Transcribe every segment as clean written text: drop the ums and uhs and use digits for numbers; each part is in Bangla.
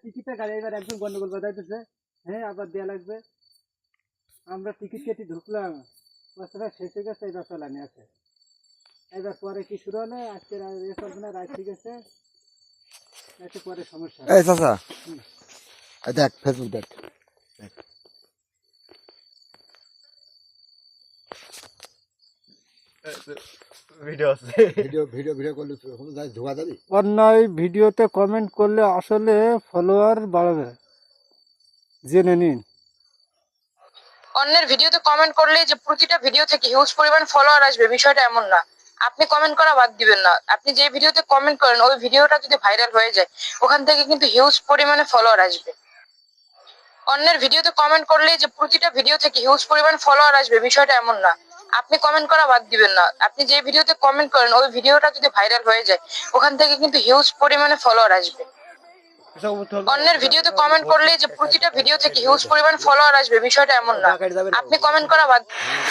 টিকিটের গাড়ি এবার একদম গন্ডগোল বাজাইতেছে। হ্যাঁ, আবার দেয়া লাগবে। আমরা টিকিট কেটে ঢুকলাম, রাস্তাটা শেষ হয়ে গেছে, এবার চালানি আছে। এবার পরে কি শুরু হলো, আজকে এ চলবে না, রাত ঠিক আছে, একটু পরে সমস্যা। এই চাচা দেখ ফেসবুক দেখ অন্যায় ভিডিওতে কমেন্ট করলে আসলে ফলোয়ার বাড়বে, জেনে নিন। অন্যের ভিডিওতে কমেন্ট করলে যে প্রতিটা ভিডিও থেকে হিউজ পরিমাণ ফলোয়ার আসবে, বিষয়টা এমন না। আপনি কমেন্ট করা বাদ দিবেন না। আপনি যে ভিডিওতে কমেন্ট করেন ওই ভিডিওটা যদি ভাইরাল হয়ে যায়, ওখান থেকে কিন্তু হিউজ পরিমাণে ফলোয়ার আসবে। অন্যের ভিডিওতে কমেন্ট করলে যে প্রতিটা ভিডিও থেকে হিউজ পরিমাণ ফলোয়ার আসবে, বিষয়টা এমন না। আপনি কমেন্ট করা বাদ দিবেন না। আপনি যে ভিডিওতে কমেন্ট করেন ওই ভিডিওটা যদি ভাইরাল হয়ে যায়, ওখান থেকে কিন্তু হিউজ পরিমাণে ফলোয়ার আসবে। অন্যের ভিডিওতে কমেন্ট করলে যে প্রতিটা ভিডিও থেকে হিউজ পরিমাণ ফলোয়ার আসবে, বিষয়টা এমন না। আপনি কমেন্ট করা বাদ।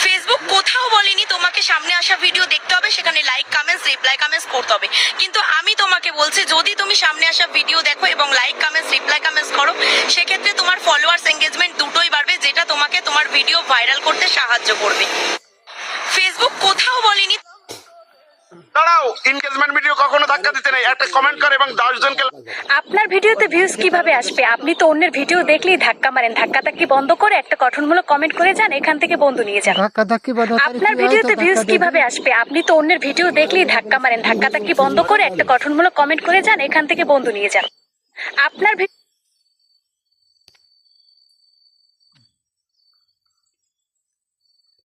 ফেসবুক কোথাও বলেনি তোমাকে সামনে আসা ভিডিও দেখতে হবে, সেখানে লাইক কমেন্টস রিপ্লাই কমেন্টস করতে হবে। কিন্তু আমি তোমাকে বলছি, যদি তুমি সামনে আসা ভিডিও দেখো এবং লাইক কমেন্টস রিপ্লাই কমেন্টস করো, সেক্ষেত্রে তোমার ফলোয়ার্স এঙ্গেজমেন্ট দুটোই বাড়বে, যেটা তোমাকে তোমার ভিডিও ভাইরাল করতে সাহায্য করবে। ফেসবুক কোথাও বলেনি। দাঁড়াও, এনগেজমেন্ট ভিডিও কখনো ধাক্কা দিতে নেই। একটা কমেন্ট করে এবং 10 জনকে। আপনার ভিডিওতে ভিউজ কিভাবে আসবে? আপনি তো অন্যের ভিডিও দেখলেই ধাক্কা মারেন। ধাক্কাধাক্কি বন্ধ করে একটা গঠনমূলক কমেন্ট করে যান, এখান থেকে বন্ধু নিয়ে যান। আপনার ভিডিওতে ভিউজ কিভাবে আসবে? আপনি তো অন্যের ভিডিও দেখলেই ধাক্কা মারেন। ধাক্কাধাক্কি বন্ধ করে একটা গঠনমূলক কমেন্ট করে যান, এখান থেকে বন্ধু নিয়ে যান। আপনার